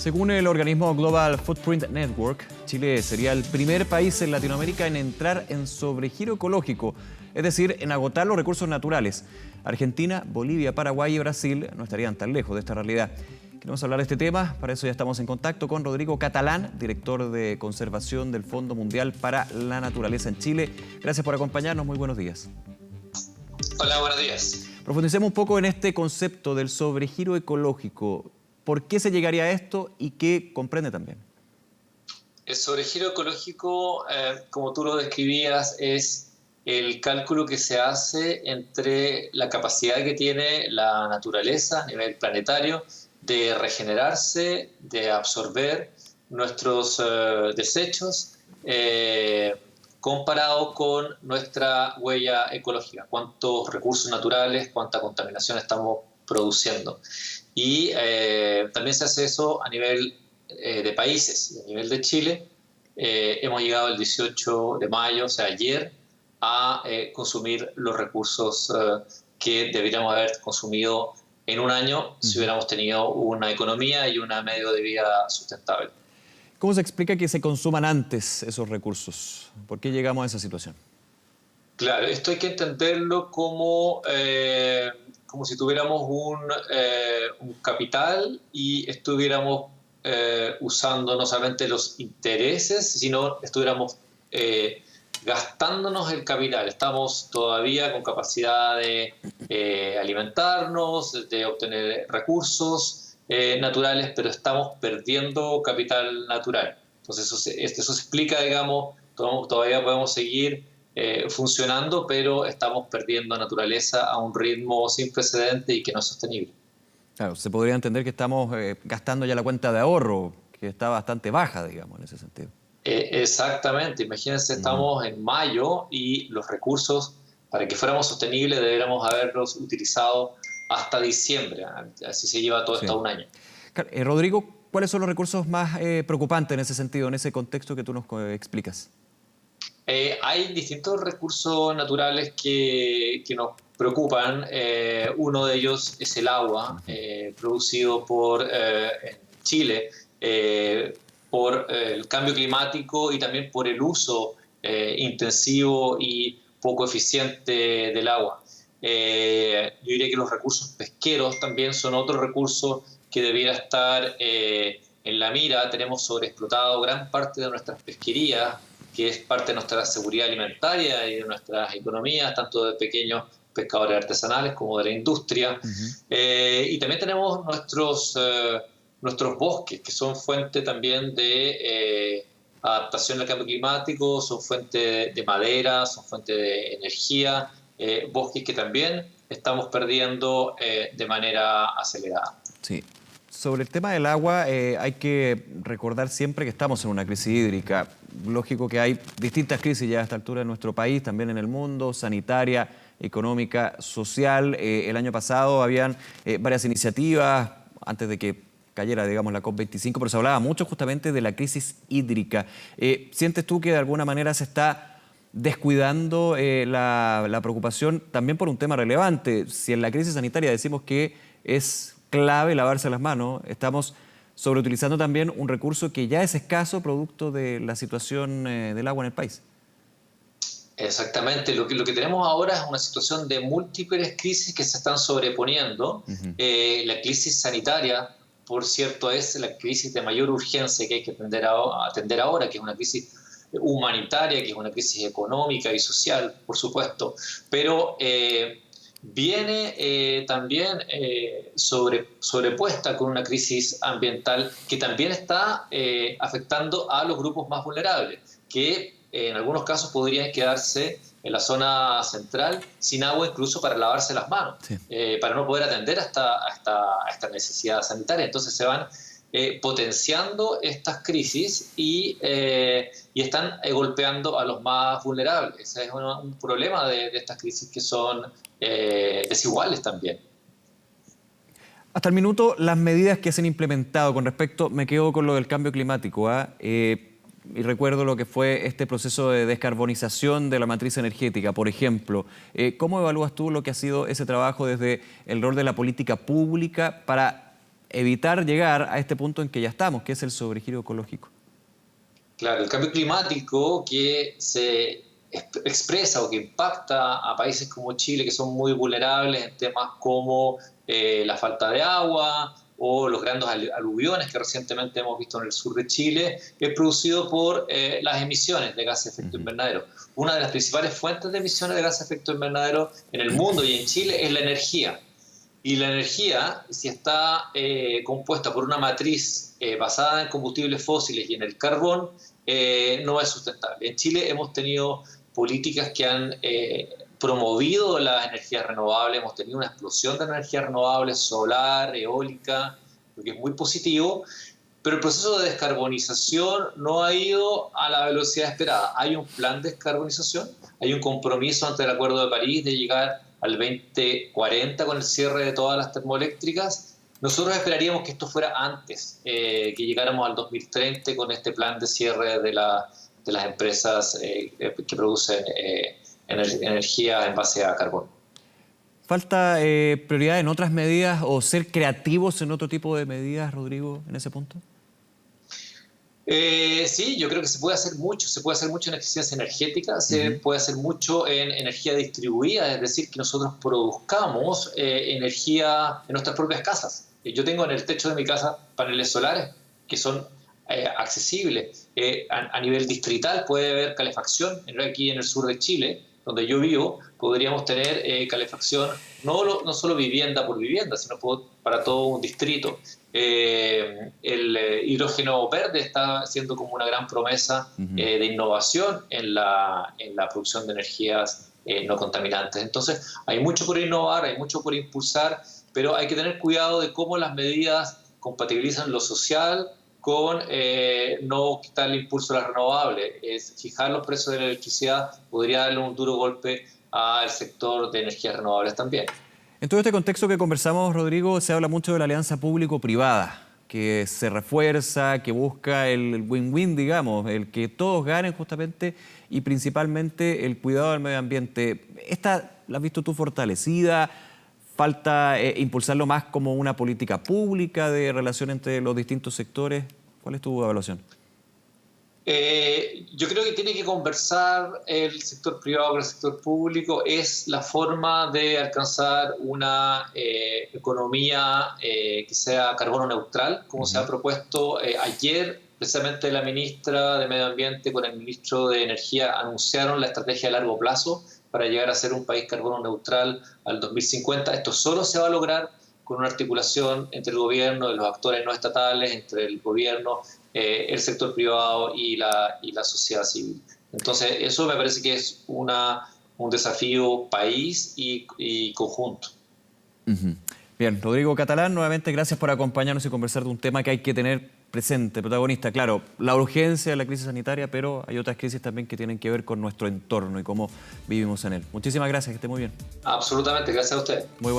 Según el organismo Global Footprint Network, Chile sería el primer país en Latinoamérica en entrar en sobregiro ecológico, es decir, en agotar los recursos naturales. Argentina, Bolivia, Paraguay y Brasil no estarían tan lejos de esta realidad. Queremos hablar de este tema, para eso ya estamos en contacto con Rodrigo Catalán, director de conservación del Fondo Mundial para la Naturaleza en Chile. Gracias por acompañarnos, muy buenos días. Hola, buenos días. Profundicemos un poco en este concepto del sobregiro ecológico. ¿Por qué se llegaría a esto y qué comprende también? El sobregiro ecológico, como tú lo describías, es el cálculo que se hace entre la capacidad que tiene la naturaleza a nivel planetario de regenerarse, de absorber nuestros desechos, comparado con nuestra huella ecológica, cuántos recursos naturales, cuánta contaminación estamos produciendo. Y también se hace eso a nivel de países. A nivel de Chile, hemos llegado el 18 de mayo, o sea, ayer, a consumir los recursos que deberíamos haber consumido en un año si hubiéramos tenido una economía y un medio de vida sustentable. ¿Cómo se explica que se consuman antes esos recursos? ¿Por qué llegamos a esa situación? Claro, esto hay que entenderlo como si tuviéramos un capital y estuviéramos usando no solamente los intereses, sino estuviéramos gastándonos el capital. Estamos todavía con capacidad de alimentarnos, de obtener recursos naturales, pero estamos perdiendo capital natural. Entonces eso explica, digamos, todavía podemos seguir funcionando, pero estamos perdiendo naturaleza a un ritmo sin precedente y que no es sostenible. Claro, se podría entender que estamos gastando ya la cuenta de ahorro, que está bastante baja, digamos, en ese sentido. Exactamente, imagínense, estamos en mayo y los recursos, para que fuéramos sostenibles, deberíamos haberlos utilizado hasta diciembre. Así se lleva todo hasta un año. Rodrigo, ¿cuáles son los recursos más preocupantes en ese sentido, en ese contexto que tú nos explicas? Hay distintos recursos naturales que nos preocupan. Uno de ellos es el agua, producido en Chile por el cambio climático y también por el uso intensivo y poco eficiente del agua. Yo diría que los recursos pesqueros también son otro recurso que debiera estar en la mira. Tenemos sobreexplotado gran parte de nuestras pesquerías, que es parte de nuestra seguridad alimentaria y de nuestras economías, tanto de pequeños pescadores artesanales como de la industria. Y también tenemos nuestros bosques, que son fuente también de adaptación al cambio climático, son fuente de madera, son fuente de energía, bosques que también estamos perdiendo de manera acelerada. Sí. Sobre el tema del agua, hay que recordar siempre que estamos en una crisis hídrica. Lógico que hay distintas crisis ya a esta altura en nuestro país, también en el mundo, sanitaria, económica, social. El año pasado habían varias iniciativas, antes de que cayera, digamos, la COP25, pero se hablaba mucho justamente de la crisis hídrica. ¿Sientes tú que de alguna manera se está descuidando la preocupación también por un tema relevante? Si en la crisis sanitaria decimos que es clave lavarse las manos, estamos sobreutilizando también un recurso que ya es escaso producto de la situación del agua en el país. Exactamente, lo que tenemos ahora es una situación de múltiples crisis que se están sobreponiendo. La crisis sanitaria, por cierto, es la crisis de mayor urgencia que hay que atender ahora, que es una crisis humanitaria, que es una crisis económica y social, por supuesto, pero viene también sobrepuesta con una crisis ambiental que también está afectando a los grupos más vulnerables, que en algunos casos podrían quedarse en la zona central sin agua incluso para lavarse las manos, para no poder atender a esta necesidad sanitaria. Entonces se van potenciando estas crisis y están golpeando a los más vulnerables. Ese es un problema de estas crisis, que son desiguales también. Hasta el minuto, las medidas que se han implementado con respecto, me quedo con lo del cambio climático, y recuerdo lo que fue este proceso de descarbonización de la matriz energética, por ejemplo. ¿Cómo evalúas tú lo que ha sido ese trabajo desde el rol de la política pública para evitar llegar a este punto en que ya estamos, que es el sobregiro ecológico. Claro, el cambio climático que se expresa o que impacta a países como Chile, que son muy vulnerables en temas como la falta de agua o los grandes aluviones que recientemente hemos visto en el sur de Chile, es producido por las emisiones de gases de efecto invernadero. Una de las principales fuentes de emisiones de gases de efecto invernadero en el mundo y en Chile es la energía. Y la energía, si está compuesta por una matriz basada en combustibles fósiles y en el carbón, no es sustentable. En Chile hemos tenido políticas que han promovido las energías renovables, hemos tenido una explosión de energías renovables, solar, eólica, lo que es muy positivo, pero el proceso de descarbonización no ha ido a la velocidad esperada. Hay un plan de descarbonización, hay un compromiso ante el Acuerdo de París de llegar al 2040 con el cierre de todas las termoeléctricas. Nosotros esperaríamos que esto fuera antes, que llegáramos al 2030 con este plan de cierre de las empresas que producen energía en base a carbón. ¿Falta prioridad en otras medidas o ser creativos en otro tipo de medidas, Rodrigo, en ese punto? Sí, yo creo que se puede hacer mucho en eficiencia energética, se puede hacer mucho en energía distribuida, es decir, que nosotros produzcamos energía en nuestras propias casas. Yo tengo en el techo de mi casa paneles solares que son accesibles. A nivel distrital puede haber calefacción. Aquí en el sur de Chile, donde yo vivo, podríamos tener calefacción no solo vivienda por vivienda, sino para todo un distrito. El hidrógeno verde está siendo como una gran promesa de innovación en la producción de energías no contaminantes. Entonces, hay mucho por innovar, hay mucho por impulsar, pero hay que tener cuidado de cómo las medidas compatibilizan lo social con no quitar el impulso a las renovables. Fijar los precios de la electricidad podría darle un duro golpe al sector de energías renovables también. En todo este contexto que conversamos, Rodrigo, se habla mucho de la alianza público-privada, que se refuerza, que busca el win-win, digamos, el que todos ganen justamente y principalmente el cuidado del medio ambiente. ¿Esta la has visto tú fortalecida? ¿Falta impulsarlo más como una política pública de relación entre los distintos sectores? ¿Cuál es tu evaluación? Yo creo que tiene que conversar el sector privado con el sector público. Es la forma de alcanzar una economía que sea carbono neutral, como se ha propuesto ayer. Precisamente la ministra de Medio Ambiente con el ministro de Energía anunciaron la estrategia a largo plazo para llegar a ser un país carbono neutral al 2050. Esto solo se va a lograr con una articulación entre el gobierno y los actores no estatales, entre el gobierno, el sector privado y la sociedad civil. Entonces, eso me parece que es un desafío país y conjunto. Bien, Rodrigo Catalán, nuevamente gracias por acompañarnos y conversar de un tema que hay que tener presente, protagonista. Claro, la urgencia de la crisis sanitaria, pero hay otras crisis también que tienen que ver con nuestro entorno y cómo vivimos en él. Muchísimas gracias, que esté muy bien. Absolutamente, gracias a usted. Muy bueno.